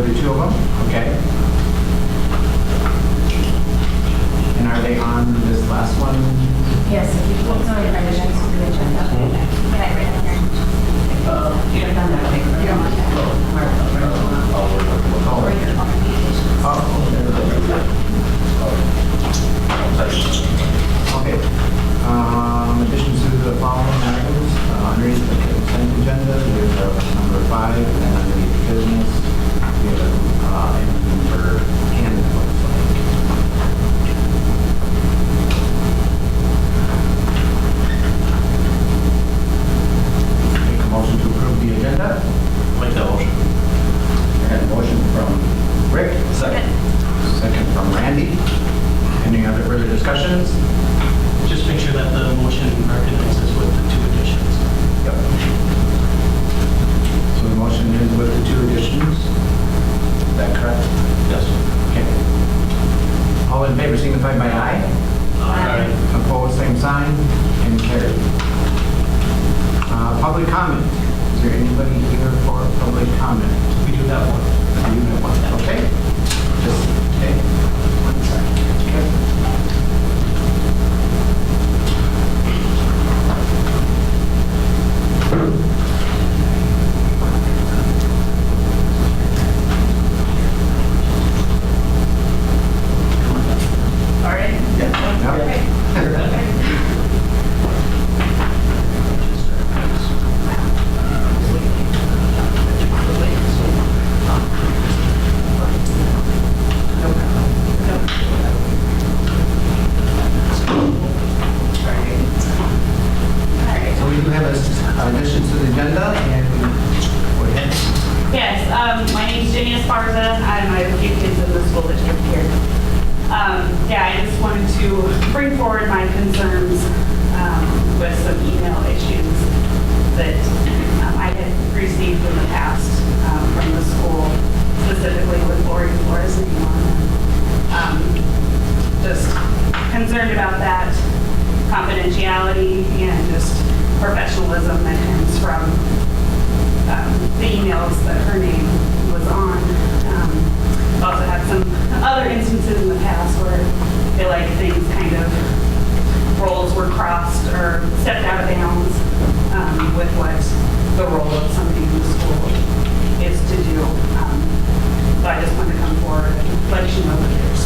the two of them? Okay. And are they on this last one? Yes, if you put some revisions to the agenda. Can I write it here? You have done that, I think. Okay. Additions to the following items, underneath the consent agenda, there's number 5, and then underneath business, we have anything for Canada, looks like. Make a motion to approve the agenda. Make that motion. I had a motion from Rick. Second. Second from Randy. Any other further discussions? Just make sure that the motion recognizes with the 2 additions. Yep. So the motion is with the 2 additions. Is that correct? Yes. Okay. All in favor signify by aye. Aye. Opposed, same sign, and carried. Public comment. Is there anybody here for public comment? We do have one. You have one. Okay. Just, okay. 1 second. Okay. All right. So we do have additions to the agenda, and go ahead. Yes, my name's Jenny Esparza. I have a few kids in the school district here. Yeah, I just wanted to bring forward my concerns with some email issues that I had received in the past from the school, specifically with Lori Flores' name on them. Just concerned about that confidentiality and just professionalism that comes from the emails that her name was on. I've also had some other instances in the past where I feel like things kind of, roles were crossed or stepped out of bounds with what the role of somebody in the school is to do. So I just wanted to come forward and let you know that there's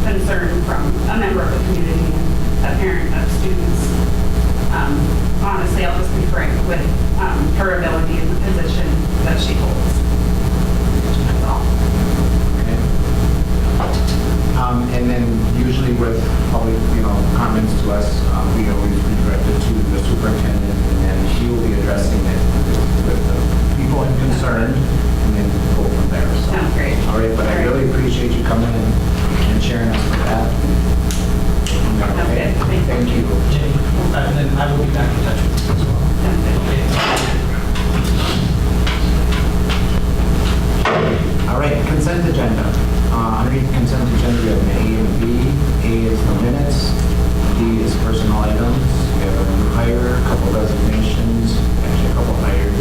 concern from a member of the community and a parent of students. Honestly, I'll just be frank with her ability in the position that she holds. That's all. Okay. And then usually with public, comments to us, we always redirect it to the superintendent, and then he will be addressing it with the people in concern, and then go from there. So, Sounds great. all right, but I really appreciate you coming and sharing us with that. Okay. Okay, Thank you. Jenny, and then I will be back in touch with you as well. Sounds good. Okay. All right, consent agenda. Underneath the consent agenda, we have an A and B. A is the minutes. B is personnel items. We have a new hire, a couple resignations, actually a couple hires,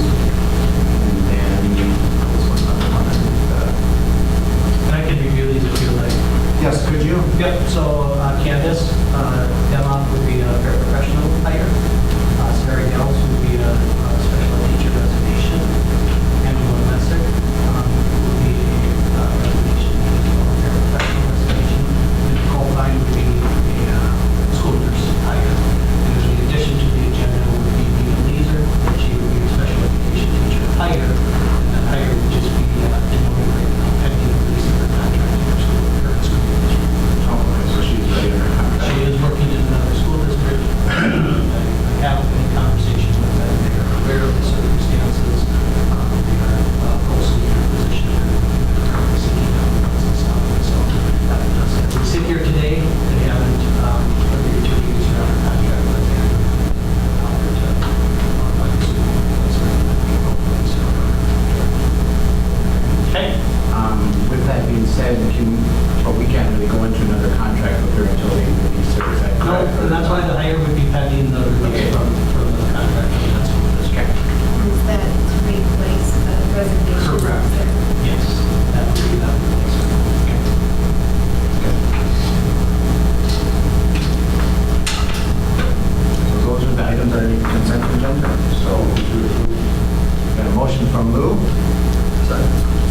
from Lou.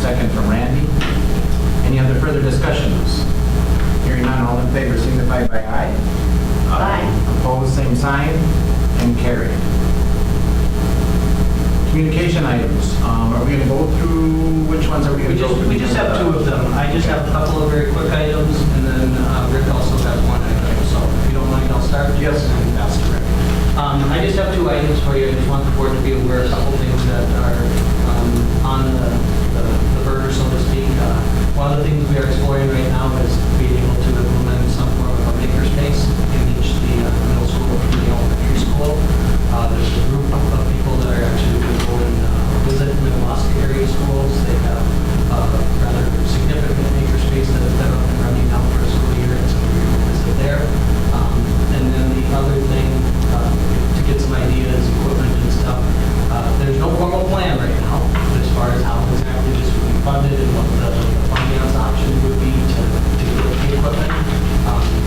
Second from Randy. Any other further discussions? Hearing none, all in favor signify by aye. Aye. Opposed, same sign, and carried. Communication items. Are we going to go through, which ones are we going to go through? We just have two of them. I just have a couple of very quick items, and then Rick also has one item. So if you don't mind, I'll start. Yes. And pass to Rick. I just have two items for you. I just want the board to be aware of a couple things that are on the burner, so to speak. One of the things we are exploring right now is being able to implement some form of a makerspace in each the middle school and the elementary school. There's a group of people that are actually going to go and visit Minnewaska area schools. They have a rather significant makerspace that has been up and running now for a school year, and so we're going to visit there. And then the other thing, to get some ideas, equipment and stuff, there's no formal plan right now as far as how exactly this would be funded and what the finance option would be to get the equipment.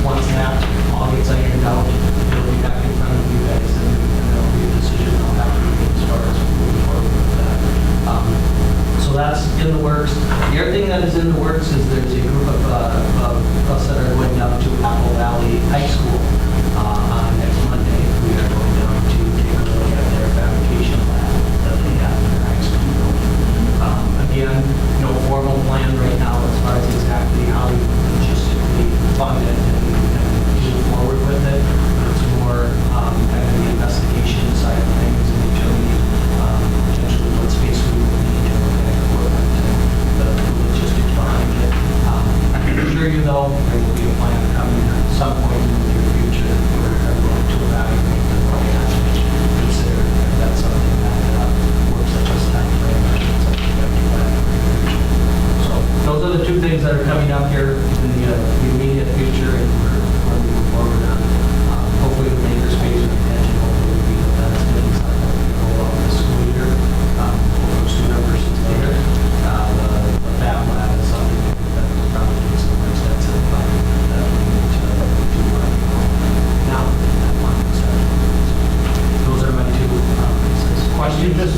Once that all gets ironed out, it'll be back in front of you guys, and there'll be a decision on how to move as far as moving forward with that. So that's in the works. The other thing that is in the works is there's a group of us that are going down to Apple Valley High School on next Monday. We are going down to take a look at their fabrication lab that they have in their high school building. Again, no formal plan right now as far as exactly how we logistically fund it and move forward with it. But it's more kind of the investigation side of things and determining potentially what space we will need to look at equipment and the logistics behind it. I can assure you though, there will be a plan coming at some point in the near future where we're going to evaluate and look at and consider if that's something that works at this time frame or something that we plan for the future. So those are the two things that are coming up here in the immediate future, and we're moving forward on. Hopefully the makerspace or intention hopefully will be that that's going to be something that we can roll out this school year. We'll sooner versus later. The fab lab is something that will probably need some more extensive that we need to do now. That one is those are my two pieces. Question, just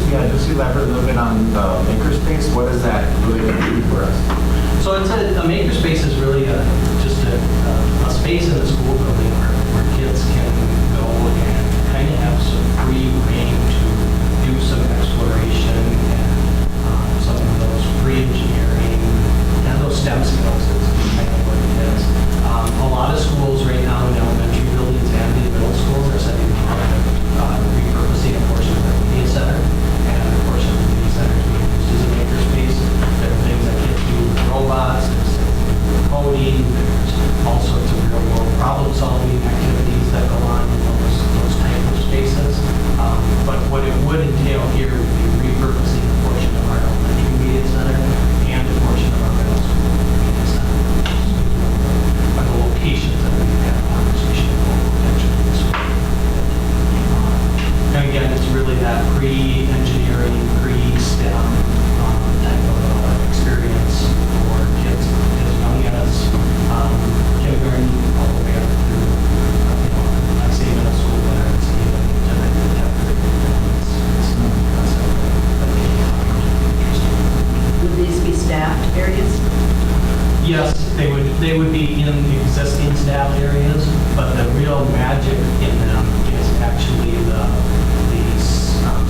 elaborate a little bit on the makerspace. What is that really going to do for us? So it's a makerspace is really just a space in the school building where kids can go and kind of have some free reign to do some exploration and some of those free engineering and those STEM skills is kind of what it is. A lot of schools right now in elementary buildings and in middle schools are setting up repurposing a portion of their media center, and a portion of the media center is being used as a makerspace. There are things that kids do with robots, there's coding, there's all sorts of real world problem solving activities that go on in those type of spaces. But what it would entail here would be repurposing a portion of our elementary media center and a portion of our middle school media center. Are the locations that we have a conversation about potentially this week. And again, it's really that pre-engineering, pre-STEM type of experience for kids as young as kindergarten all the way up through, I say middle school, but I would say even to 9th and 10th grade. It's a concept that they are interested in. Would these be staffed areas? Yes, they would be in existing staff areas, but the real magic in them is actually the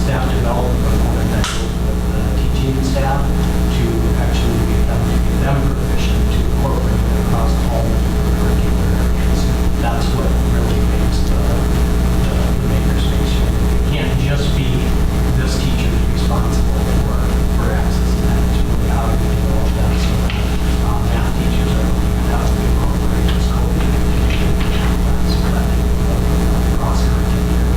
staff development component that goes with the teaching staff to actually get them proficient to incorporate it across all the curricular areas. That's what really makes the makerspace. It can't just be this teacher is responsible for access to that. It's really how do we develop that so that math teachers are looking at how to incorporate this coding and that's so that they can cross-curricular.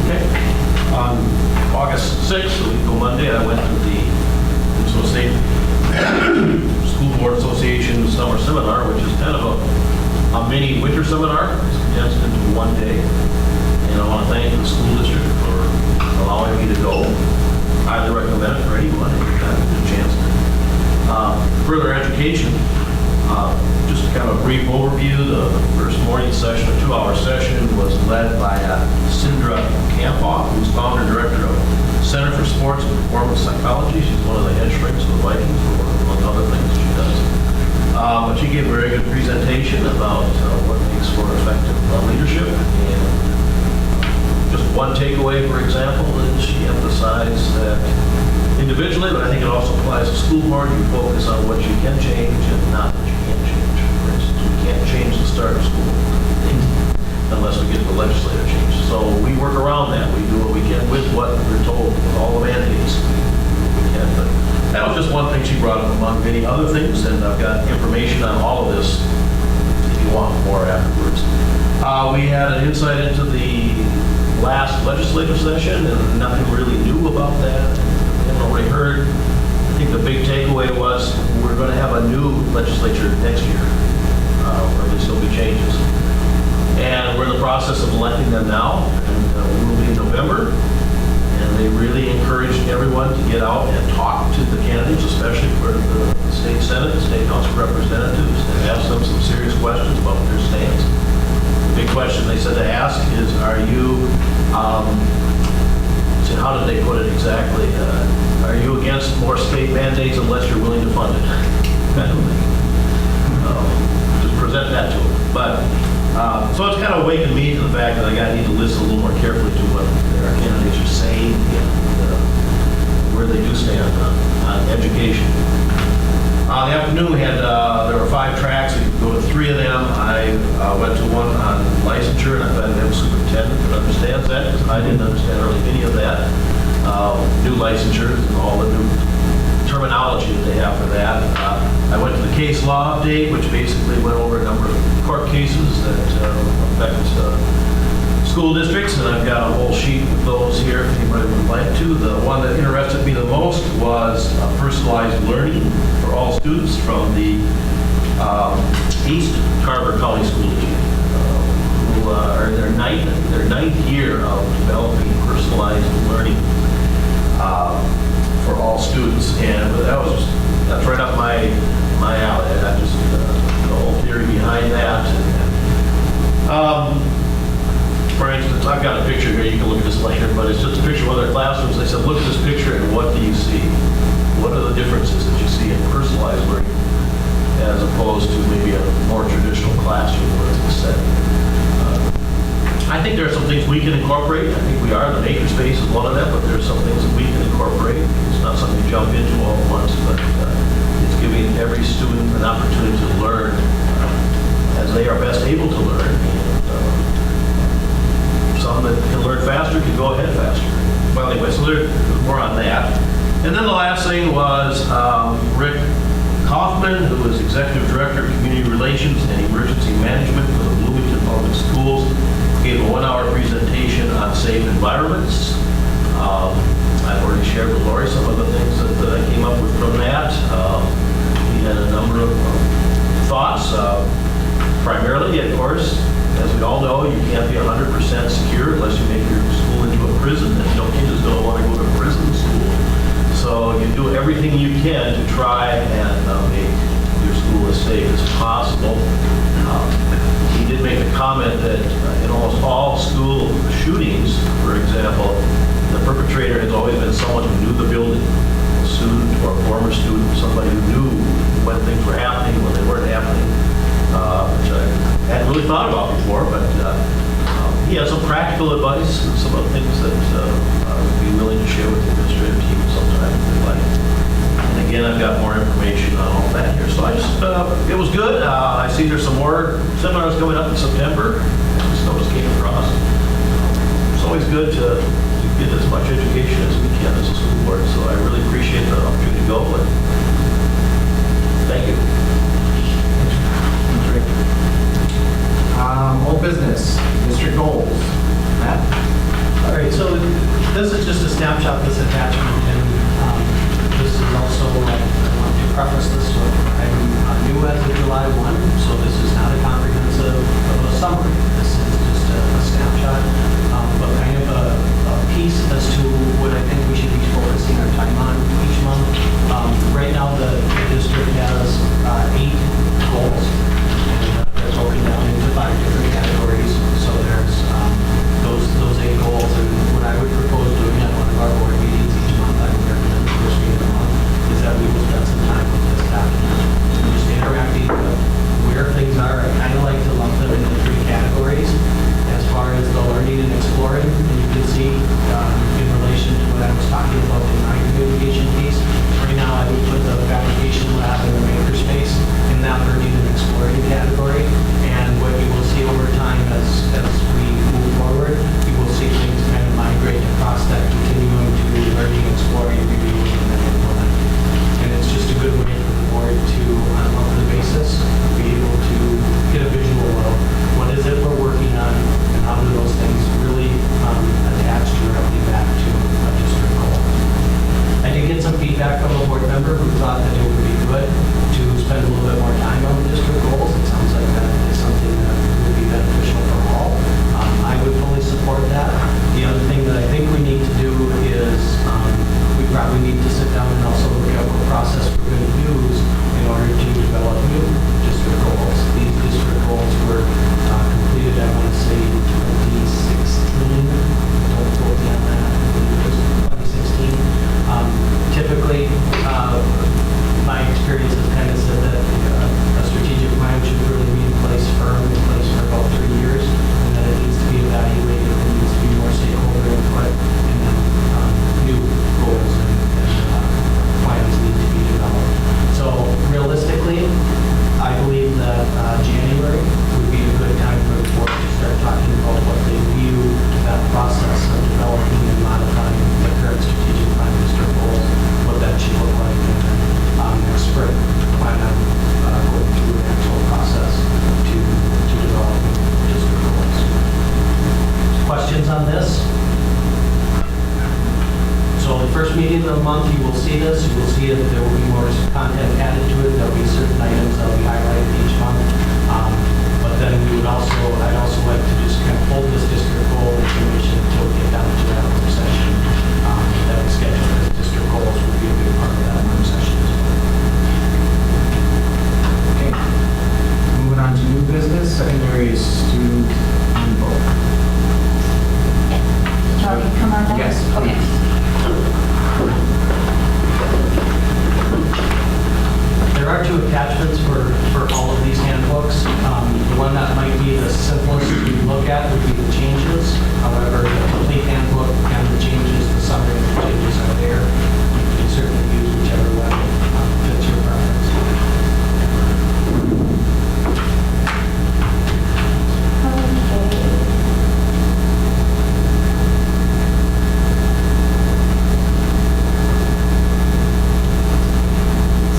Okay. On August 6th, a week ago Monday, I went to the Minnesota State School Board Association Summer Seminar, which is kind of a mini winter seminar. It's condensed into one day. And I want to thank the school district for allowing me to go. Highly recommend it for anyone who has a chance. Further education, just kind of a brief overview. The first morning's session, a 2-hour session, was led by Sindra Kampoff, who's founder and director of Center for Sports and Performance Psychology. She's one of the head shrinks of the Vikings, among other things she does. But she gave a very good presentation about what makes for effective leadership. And just one takeaway, for example, is she emphasized that individually, but I think it also applies to school board, you focus on what you can change and not what you can't change. For instance, we can't change the start of school unless we get the legislative change. So we work around that. We do what we can with what we're told, with all the mandates. We can, but that was just one thing she brought up among many other things, and I've got information on all of this if you want more afterwards. We had an insight into the last legislative session, and nothing really new about that. We haven't already heard. I think the big takeaway was we're going to have a new legislature next year, or at least there'll be changes. And we're in the process of electing them now, and we will be in November. And they really encouraged everyone to get out and talk to the candidates, especially for the state senate, state house of representatives, and ask them some serious questions about their stance. The big question they said to ask is, are you, so how did they put it exactly? Are you against more state mandates unless you're willing to fund it? Kind of thing. Just present that to them. But so it's kind of awakened me to the fact that I need to listen a little more carefully to what our candidates are saying and where they do stand on education. The afternoon we had, there were 5 tracks. We could go to 3 of them. I went to one on licensure, and I thought I have a superintendent that understands that, because I didn't understand really any of that. New licensures and all the new terminology that they have for that. I went to the case law update, which basically went over a number of court cases that affect school districts, and I've got a whole sheet with those here if anybody would like to. The one that interested me the most was personalized learning for all students from the East Carver County School District, who are in their ninth year of developing personalized learning for all students, and that's right up my alley. I just the whole theory behind that. For instance, I've got a picture here. You can look at this later, but it's just a picture of one of their classrooms. They said, look at this picture and what do you see? What are the differences that you see in personalized learning as opposed to maybe a more traditional classroom learning setting? I think there are some things we can incorporate. I think we are. The makerspace is one of them, but there's some things that we can incorporate. It's not something you jump into all at once, but it's giving every student an opportunity to learn as they are best able to learn. And some that can learn faster can go ahead faster. Well, anyway, so there's more on that. And then the last thing was Rick Kaufman, who is Executive Director of Community Relations and Emergency Management for the Bloomington Public Schools, gave a 1-hour presentation on safe environments. I've already shared with Lori some of the things that I came up with from that. He had a number of thoughts. Primarily, of course, as we all know, you can't be 100% secure unless you make your school into a prison, and no kids don't want to go to prison school. So you do everything you can to try and make your school as safe as possible. He did make the comment that in almost all school shootings, for example, the perpetrator has always been someone who knew the building, a student or a former student, somebody who knew when things were happening, when they weren't happening, which I hadn't really thought about before, but he has some practical advice and some of the things that I would be willing to share with the administrative team sometime if they'd like. And again, I've got more information on all that here. So I just, it was good. I see there's some more seminars coming up in September. I just noticed came across. It's always good to get as much education as we can as a school board. So I really appreciate the opportunity to go. And thank you. Old business, district goals. Matt? All right, so this is just a snapshot, this attachment, and this is also, I want to preface this with, I'm new as of July 1, so this is not a comprehensive summary. This is just a snapshot, but kind of a piece as to what I think we should be focusing our time on each month. Right now, the district has 8 goals, and they're broken down into 5 different the month, you will see this. You will see that there will be more content added to it. There'll be certain items that will be highlighted each month. But then I'd also like to just kind of hold this district goal information until we get down to that work session that we schedule, because district goals will be a big part of that work session as well. Okay. Moving on to new business, secondary student handbook. Shall we come on down? Yes, Okay. There are two attachments for all of these handbooks. The one that might be the simplest to look at would be the changes. However, the complete handbook and the changes, the summary of the changes are there. You can certainly use whichever one fits your preference.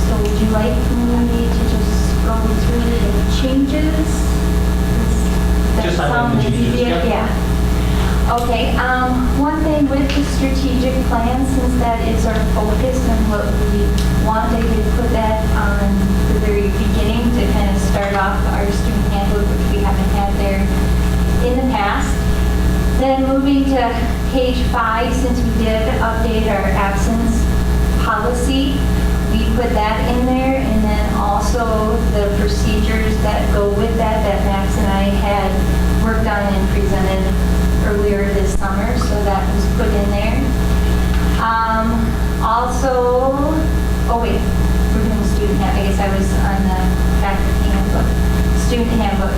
So would you like me to just go through the changes? Just highlight the That sound changes, easier? yep. Yeah. Okay, one thing with the strategic plan, since that is our focus and what we want, I could put that on the very beginning to kind of start off our student handbook, which we haven't had there in the past. Then moving to page 5, since we did update our absence policy, we put that in there, and then also the procedures that go with that Max and I had worked on and presented earlier this summer, so that was put in there. Also, oh wait, we're doing student handbook. I guess I was on the back of the handbook. Student handbook.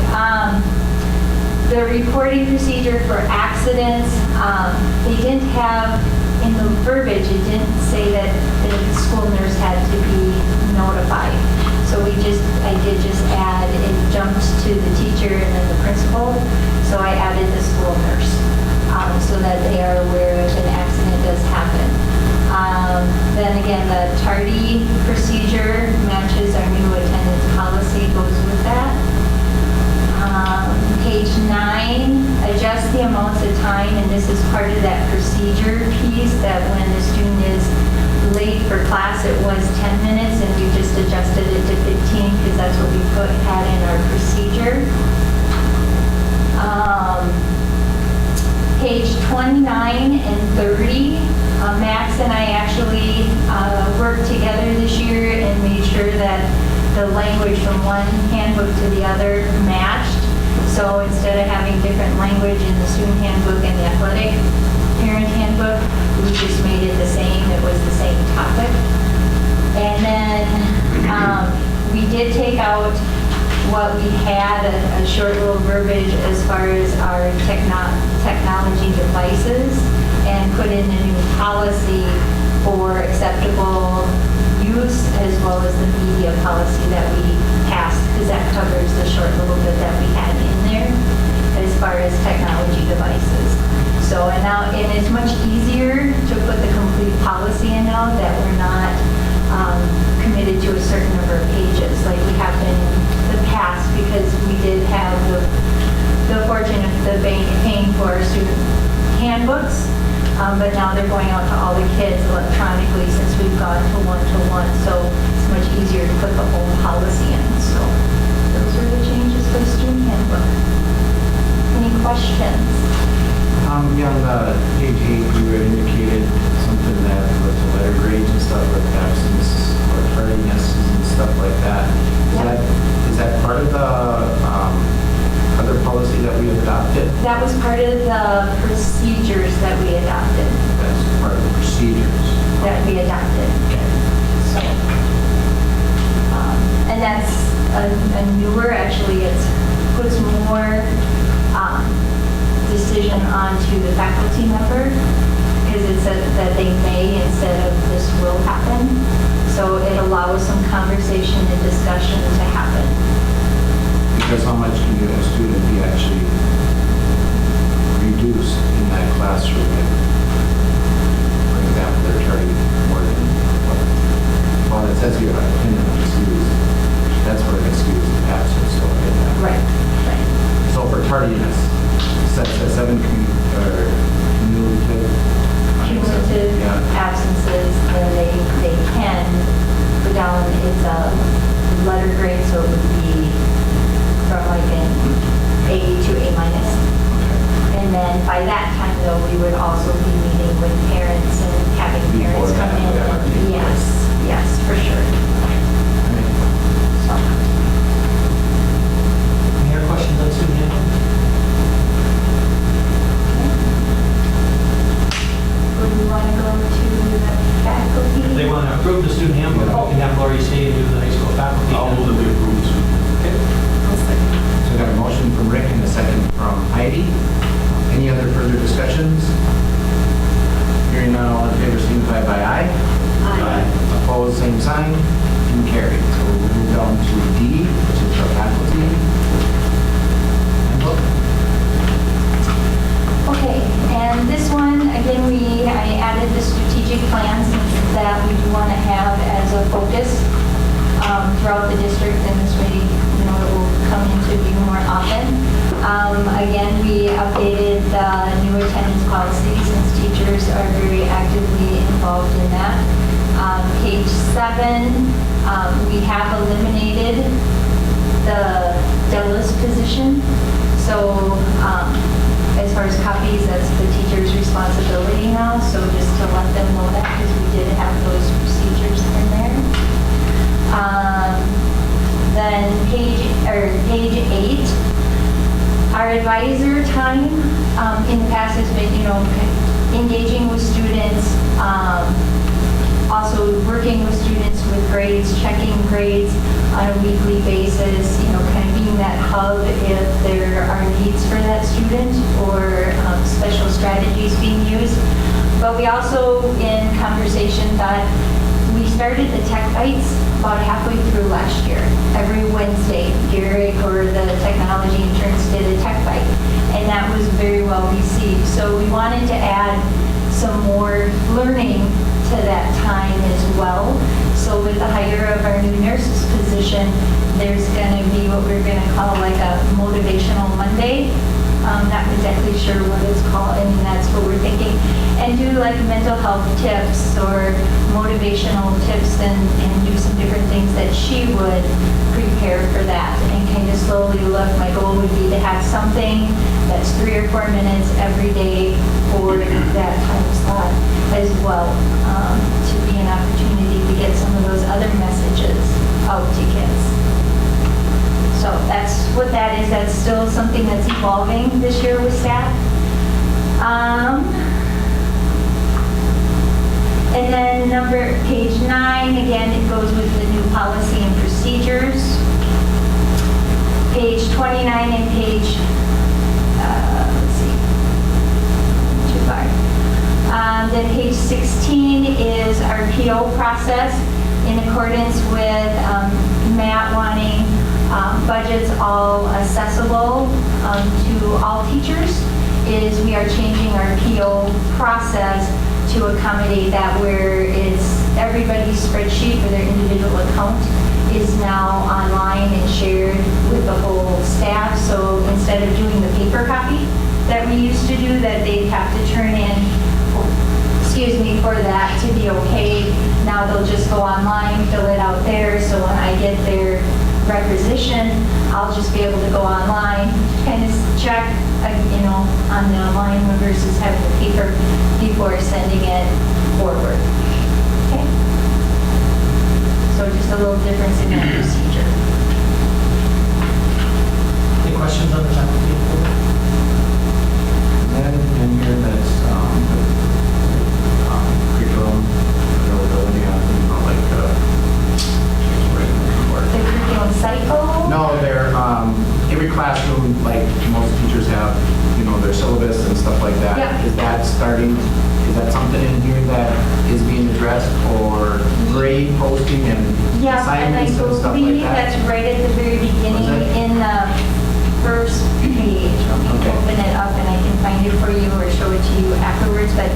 The reporting procedure for accidents, they didn't have, in the verbiage, it didn't say that the school nurse had to be notified. So I did just add, it jumped to the teacher and then the principal. So I added the school nurse, so that they are aware if an accident does happen. Then again, the tardy procedure matches our new attendance policy, goes with that. Page 9, adjust the amounts of time, and this is part of that procedure piece, that when the student is late for class, it was 10 minutes, and we just adjusted it to 15, because that's what we had in our procedure. Page 29 and 30, Max and I actually worked together this year and made sure that the language from one handbook to the other matched. So instead of having different language in the student handbook and the athletic parent handbook, we just made it the same. It was the same topic. And then we did take out what we had, a short little verbiage as far as our technology devices, and put in a new policy for acceptable use, as well as the media policy that we passed, because that covers the short little bit that we had in there as far as technology devices. So, and it's much easier to put the complete policy in now that we're not committed to a certain number of pages like we have been in the past, because we did have the fortune of the bank paying for our student handbooks. But now they're going out to all the kids electronically since we've gone to one-to-one, so it's much easier to put the whole policy in. So those are the changes for the student handbook. Any questions? Yeah, on the page 8, you had indicated something that with the letter grades and stuff, with absence or tardiness and stuff like that. Is that part of the other policy that we adopted? That was part of the procedures that we adopted. That's part of the procedures. That we adopted. Okay. So, and that's a newer, actually, it puts more decision onto the faculty member, because it said that they may instead of this will happen. So it allows some conversation and discussion to happen. Because how much can a student be actually reduced in that classroom if, for example, they're tardy more than, well, it says here, opinion of excuse. That's for an excuse of absence, so I get that. Right. So for tardiness, it says 7 cumulative Cumulative yeah. absences we would also be meeting with parents and having Before parents come that, in. whatever. Yes, yes, for sure. So, Any other questions on student handbook? would we want to go to the faculty? If they want to approve the student handbook, we can have Lori stay and do the high school faculty. I'll move that we approve this. Okay. So we got a motion from Rick and a second from Heidi. Any other further discussions? Hearing none, all in favor signify by aye. Aye. Opposed, same sign, and carried. So we'll move down to D, which is the faculty handbook. Okay, and this one, again, I added the strategic plan since that we do want to have as a focus throughout the district, and this way, it will come into view more often. Again, we updated the new attendance policy since teachers are very actively involved in that. Page 7, we have eliminated the Dallas position. So as far as copies, that's the teacher's responsibility now. So just to let them know that, because we did have those procedures in there. Then page 8, our advisor time in the past has been, engaging with students, also working with students with grades, checking grades on a weekly basis, kind of being that hub if there are needs for that student or special strategies being used. But we also, in conversation, thought we started the Tech Bites about halfway through last year. Every Wednesday, Garrick or the technology interns did a Tech Bite, and that was very well received. So we wanted to add some more learning to that time as well. So with the hire of our new nurses position, there's going to be what we're going to call like a motivational Monday. Not exactly sure what it's called, and that's what we're thinking. And do like mental health tips or motivational tips and do some different things that she would prepare for that and kind of slowly look. My goal would be to have something that's 3 or 4 minutes every day for that time slot as well, to be an opportunity to get some of those other messages out to kids. So that's what that is. That's still something that's evolving this year with staff. And then page 9, again, it goes with the new policy and procedures. Page 29 and page, let's see, too far. Then page 16 is our PO process in accordance with Matt wanting budgets all accessible to all teachers. Is we are changing our PO process to accommodate that, where it's everybody's spreadsheet for their individual account is now online and shared with the whole staff. So instead of doing the paper copy that we used to do, that they'd have to turn in, for that to be okay, now they'll just go online, fill it out there. So when I get their requisition, I'll just be able to go online, kind of check, on the online versus having the paper before sending it forward. Okay. So just a little difference in that procedure. Any questions on the faculty handbook? And then in here, that's curriculum availability on, The curriculum cycle? No, they're, every classroom, like most teachers have, their syllabus and stuff like that. Yeah. Is that something in here that is being addressed, or grade posting and Yeah, and I assignments and stuff like believe that? that's right at the very beginning Was it? in the first page. Let me Okay. open it up and I can find it for you or show it to you afterwards, but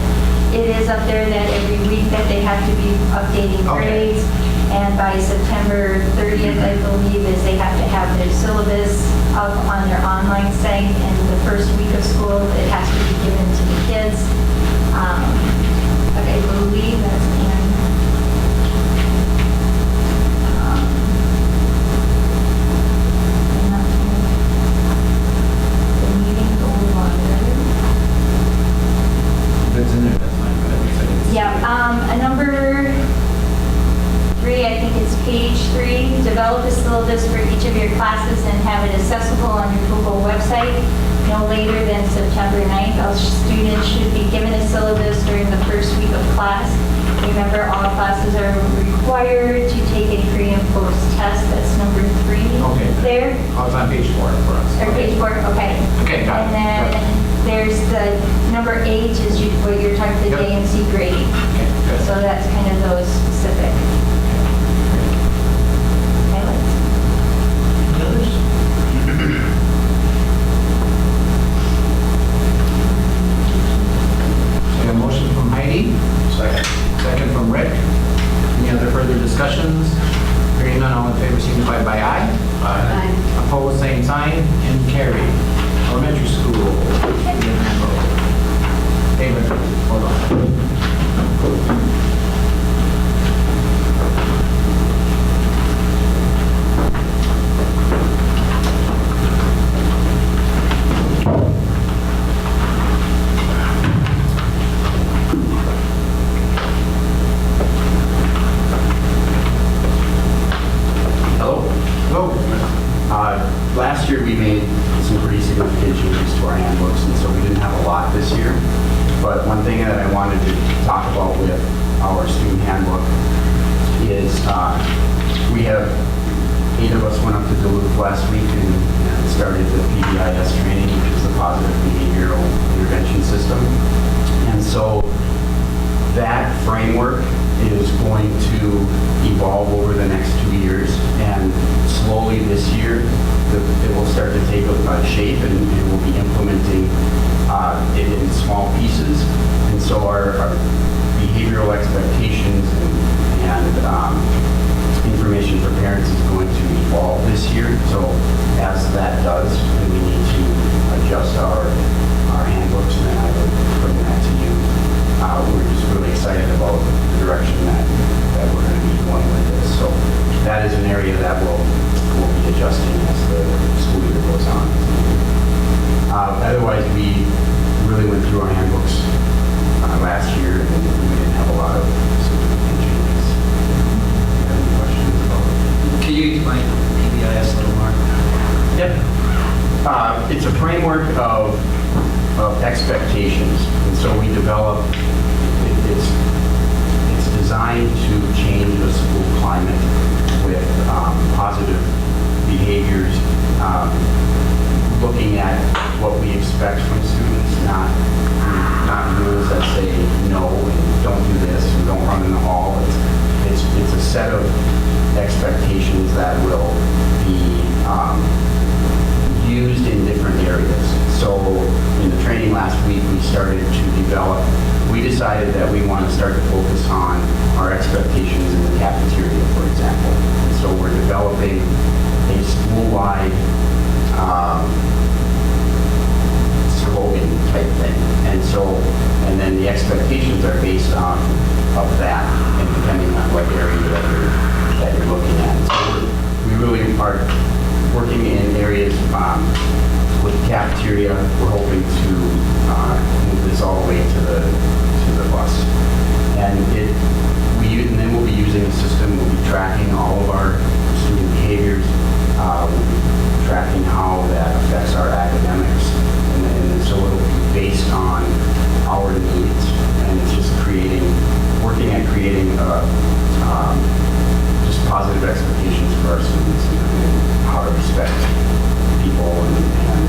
it is up there that every week that they have to be updating Okay. grades. And by September 30th, I believe, is they have to have their syllabus up on their online site. And the first week of school, it has to be given to the kids. But I believe that's in the meeting go longer. later than September 9th. All students should be given a syllabus during the first week of class. Remember, all classes are required to take a pre and post test. That's number 3 Okay. there. Oh, it's on page 4 for us. Or page 4, okay. Okay, got it. And then there's the number 8 is what you're talking, the Yep. J and C grading. Okay, good. So that's kind of those specific highlights. Any others? So a motion from Heidi. Second. Second from Rick. Any other further discussions? Hearing none, all in favor signify by aye. Aye. Opposed, same sign, and carried. Elementary school. David, hold on. Hello. Hello. Last year, we made some pretty significant changes to our handbooks, and so we didn't have a lot this year. But one thing that I wanted to talk about with our student handbook is we have 8 of us went up to Duluth last week and started the PBIS training, which is the Positive Behavioral Intervention System. And so that framework is going to evolve over the next 2 years, and slowly this year it will start to take shape, and we'll be implementing it in small pieces. And so our behavioral expectations and information for parents is going to evolve this year. So as that does, and we need to adjust our handbooks, then I would bring that to you. We're just really excited about the direction that we're going to be going with this. So that is an area that we'll be adjusting as the school year goes on. Otherwise, we really went through our handbooks last year, and we didn't have a lot of significant changes. You have any questions about it? Can you explain PBIS a little more? Yep. It's a framework of expectations, and so we develop. It's designed to change the school climate with positive behaviors, looking at what we expect from students, not rules that say no and don't do this and don't run in the hall. It's a set of expectations that will be used in different areas. So in the training last week, we decided that we want to start to focus on our expectations in the cafeteria, for example. And so we're developing a school-wide slogan type thing. And then the expectations are based on of that, and depending on what area that you're looking at. So we really are working in areas with the cafeteria. We're hoping to move this all the way to the bus. And then we'll be using a system. We'll be tracking all of our student behaviors. We'll be tracking how that affects our academics. And so it'll be based on our needs. And it's just working at creating just positive expectations for our students and how to respect people, and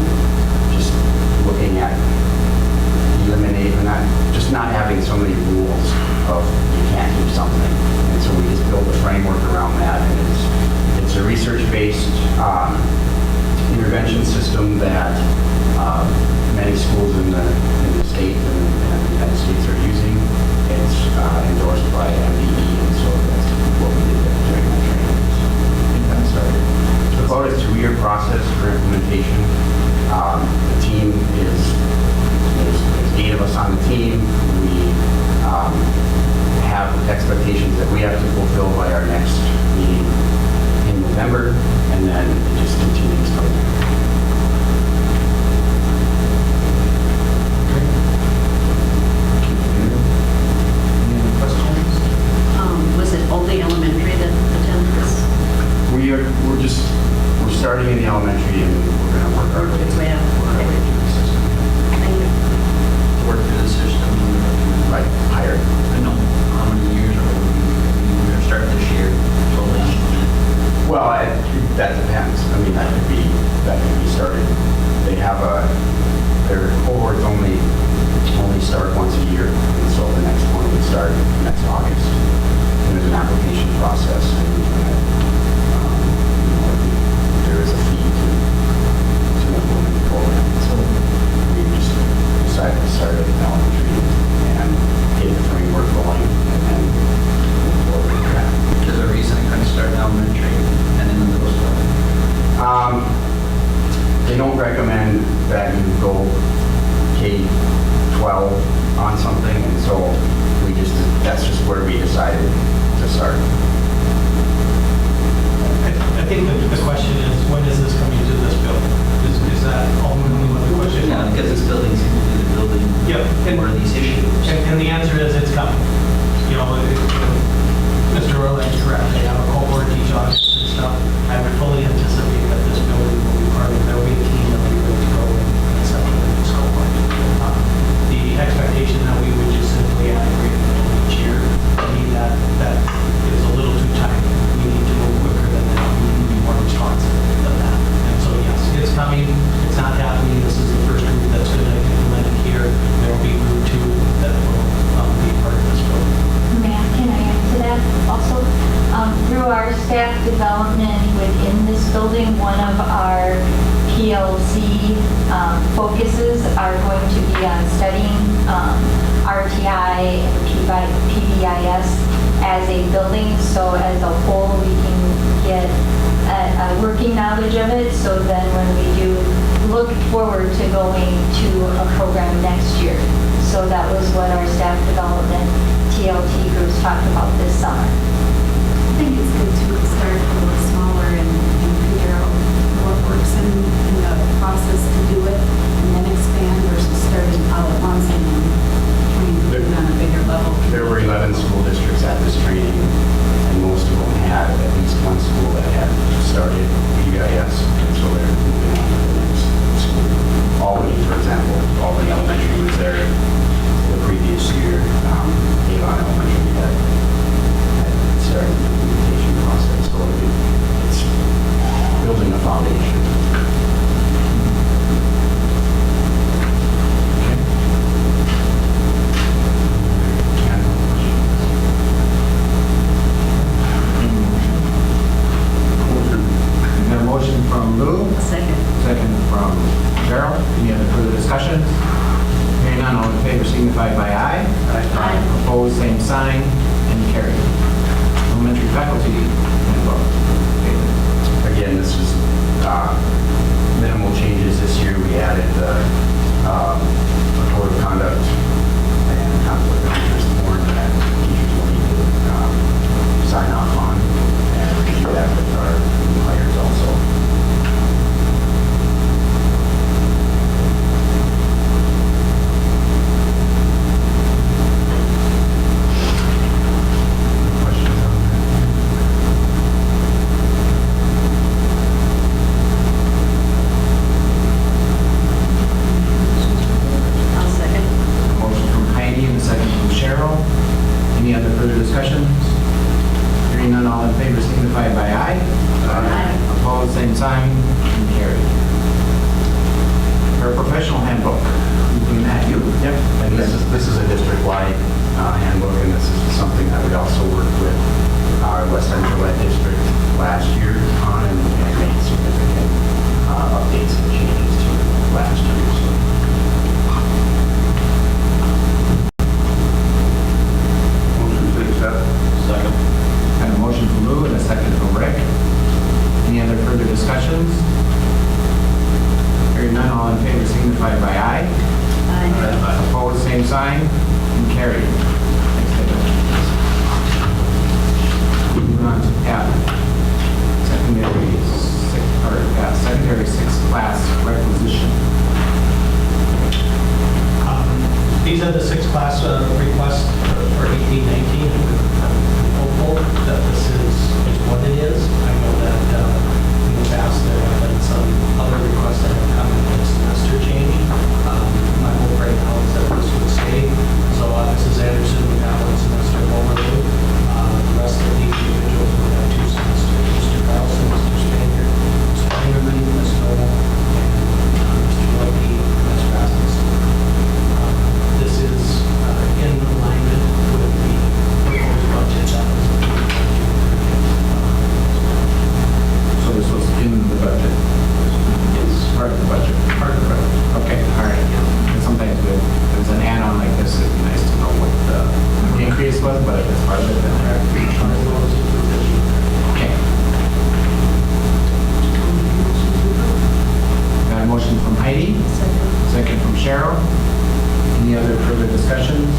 just looking at not having so many rules of you can't do something. And so we just build a framework around that, and it's a research-based intervention system that 12 on something, and so that's just where we decided to start. I think the question is, when is this coming to this building? Is that ultimately what the question is? Yeah, because this building seems to be the building Yep. for these issues. And the answer is it's coming. You know, Mr. Earl is correct. They have a cohort each August and stuff. I would fully anticipate that this building will be part of, there'll be a team that will be ready to go and accept the next cohort. The expectation that we would just simply add a grade building each year, to me, that is a little too tight. We need to move quicker than that. We need to be more responsive than that. And so, yes, it's coming. It's not happening. This is the first group that's going to implement it here. There will be group 2 that will be part of this building. Matt, can I add to that also? Through our staff development within this building, one of our PLC focuses are going to be on studying RTI and PBIS as a building, so as a whole we can get a working knowledge of it, so then when we do look forward to going to a program next year. So that was what our staff development TLT groups talked about this summer. I think it's good to start a little smaller and figure out what works in the process to do it, and then expand versus starting all at once and then trying to do it on a bigger level. There were 11 school districts at this training, and most of them had at least one school that had started PBIS, and so they're moving on to the next school. Albany, for example, Albany Elementary was there the previous year. Avon Elementary had started the implementation process, so it's building a foundation. Is there a motion from Lou? Second. Second from Cheryl. Any other further discussion? Hearing none, all in favor signify by aye. Aye. Opposed, same sign, and carried. Elementary faculty handbook. Again, this is minimal changes this year. We added the code of conduct and conflict of interest form that teachers will need to sign off on, and we do that with our new hires also. Questions on that? I'll second. Motion from Heidi and a second from Cheryl. Any other further discussions? Hearing none, all in favor signify by aye. Aye. Opposed, same sign, and carried. Our professional handbook. Between that, you? Yep. And this is a district-wide handbook, and this is something that we also worked with our West Central Ed District last year on, and made significant updates and changes to it last year. So Motion to accept. Second. Got a motion from Lou and a second from Rick. Any other further discussions? Hearing none, all in favor signify by aye. Aye. Opposed, same sign, and carried. Thanks, David. Moving on to F, secondary sixth class requisition. These are the 6 class requests for 18-19. I'm hopeful that this is what it is. I know that in the past there have been some other requests that have come in the semester change. My hope right now is that this would stay. So Mrs. Anderson would have 1 semester overload. The rest of the individuals would have 2 semesters. Mr. Carlson, Mr. Spanier, Mr. Engerman, Ms. Noel, and Mr. Loki, Ms. Rasmussen. This is in alignment with the proposed budget that was approved. So this was in the budget? It's part of the budget? Part of the budget. Okay, all right. And sometimes with, there's an add-on like this, it'd be nice to know what the increase was, but if it's part of it, then Part of those included. okay. Got a motion from Heidi, Second. second from Cheryl. Any Any other further discussions?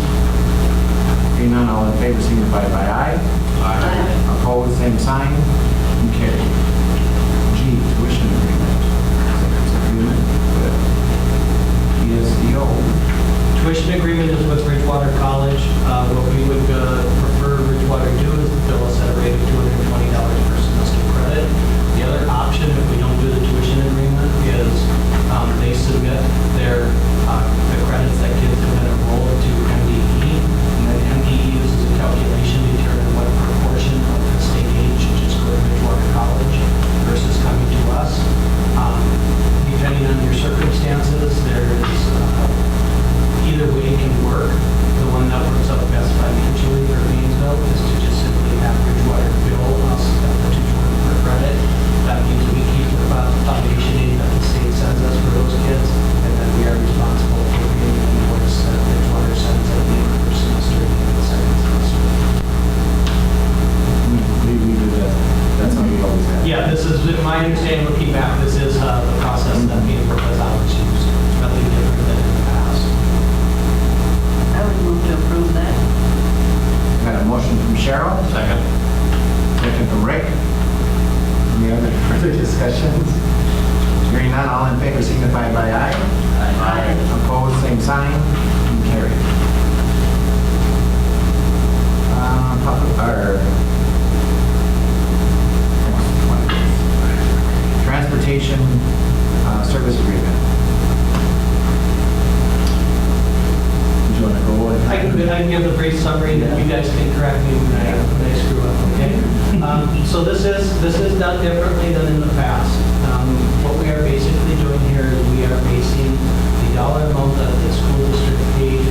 Hearing none, all in favor signify by aye. Aye. Opposed, same sign. And carried. G, tuition agreement. It's agreement with PSDO. Tuition agreement is with Bridgewater College. What we would prefer Bridgewater do is bill us at a rate of $220 per semester credit. The other option, if we don't do the tuition agreement, is they submit the credits that kids have been enrolled to MDE. And then MDE uses a calculation to determine what proportion of the state aid should just go to Bridgewater College versus coming to us. Depending on your circumstances, there's either way can work. The one that works out best financially for Paynesville is to just simply have Bridgewater bill us at the $220 per credit. That means we keep the foundation aid that the state sends us for those kids, and then we are responsible for paying the invoice that Bridgewater sends at the end of the first semester and the end of the second semester. We do that. That's how we always have. Yeah, this is, my understanding looking back, this is the process that Paynesville has always used. Nothing different than in the past. I would move to approve that. Got a motion from Cheryl. Second. Second from Rick. Any other further discussions? Hearing none, all in favor signify by aye. Aye. Opposed, same sign. And carried. Transportation service agreement. Do you want to go ahead? I can give a brief summary, and then you guys can correct me when I screw up, okay? So this is done differently than in the past. What we are basically doing here is we are basing the dollar amount that the school district paid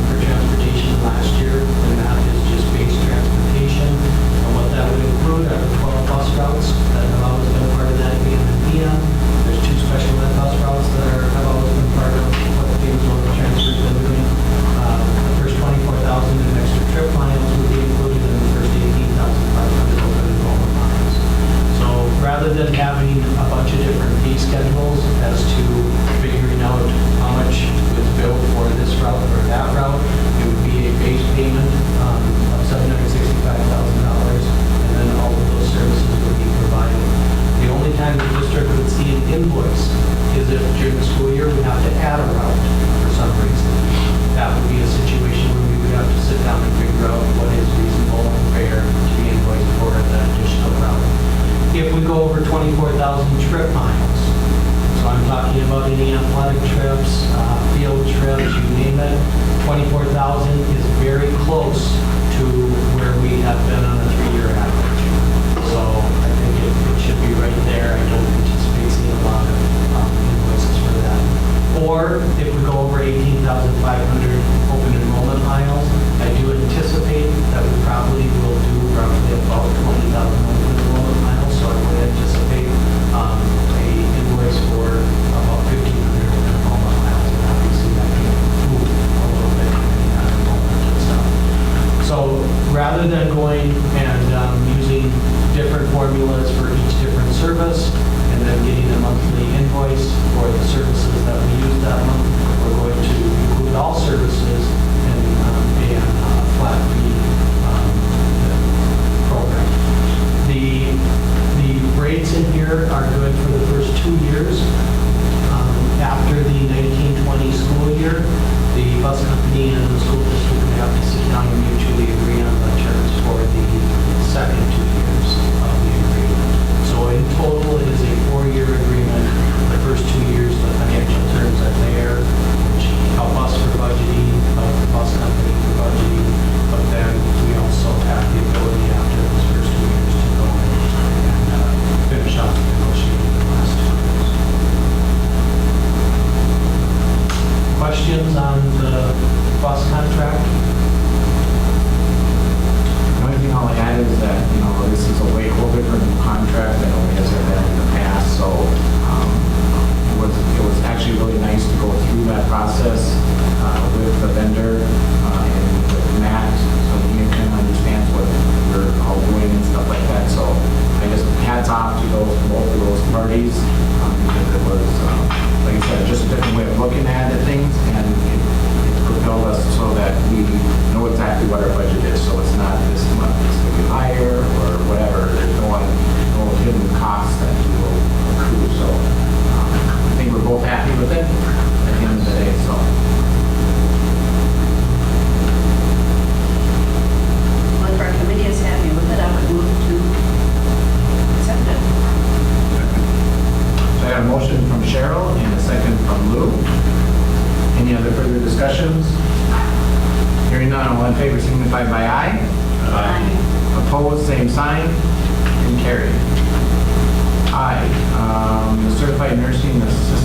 for transportation last year, and that is just base transportation. And what that would include are the 12 bus routes that have always been part of that AM and PM. There's 2 special ed bus routes that have always been part of what the Paynesville transfer's been doing. The first 24,000 in extra trip miles would be included in the first 18,500 open enrollment miles. So rather than having a bunch of different fee schedules as to figuring out how much was billed for this route or that route, it would be a base payment of $765,000, and then all of those services would be provided. The only time the district would see an invoice is if during the school year we have to add a route for some reason. That would be a situation where we would have to sit down and figure out what is reasonable and fair to be invoiced for that additional route. If we go over 24,000 trip miles, so I'm talking about any athletic trips, field trips, you name it, 24,000 is very close to where we have been on a 3-year average. So I think it should be right there. I don't anticipate seeing a lot of invoices for that. Or if we go over 18,500 open enrollment miles, I do anticipate that we probably will do roughly about 20,000 open enrollment miles. So I would anticipate a invoice for about 1,500 open enrollment miles. And obviously that can move a little bit depending on enrollment and stuff. So rather than going and using different formulas for each different service and then getting a monthly invoice for the services that we use that month, we're going to include all services and pay on a flat fee program. The rates in here are good for the first 2 years. After the 1920 school year, the bus company and the school district would have to sit down and mutually agree on the terms for the second 2 years of the agreement. So in total, it is a 4-year agreement. The first 2 years, the financial terms are there, which help us for budgeting, help the bus company for budgeting, but then we also have the ability after those first 2 years to go and finish up negotiating the last 2 years. Questions on the bus contract? The only thing I'll add is that, this is a whole different contract than we have had in the past, so it was actually really nice to go through that process with the vendor and with Matt, so he kind of understands what we're all doing and stuff like that. So I guess hats off to both of those parties because it was, like I said, just a different way of looking at things, and it's discussions? Hearing none, all in favor signify by aye. Opposed, same sign, and carried. I, the certified nursing assistant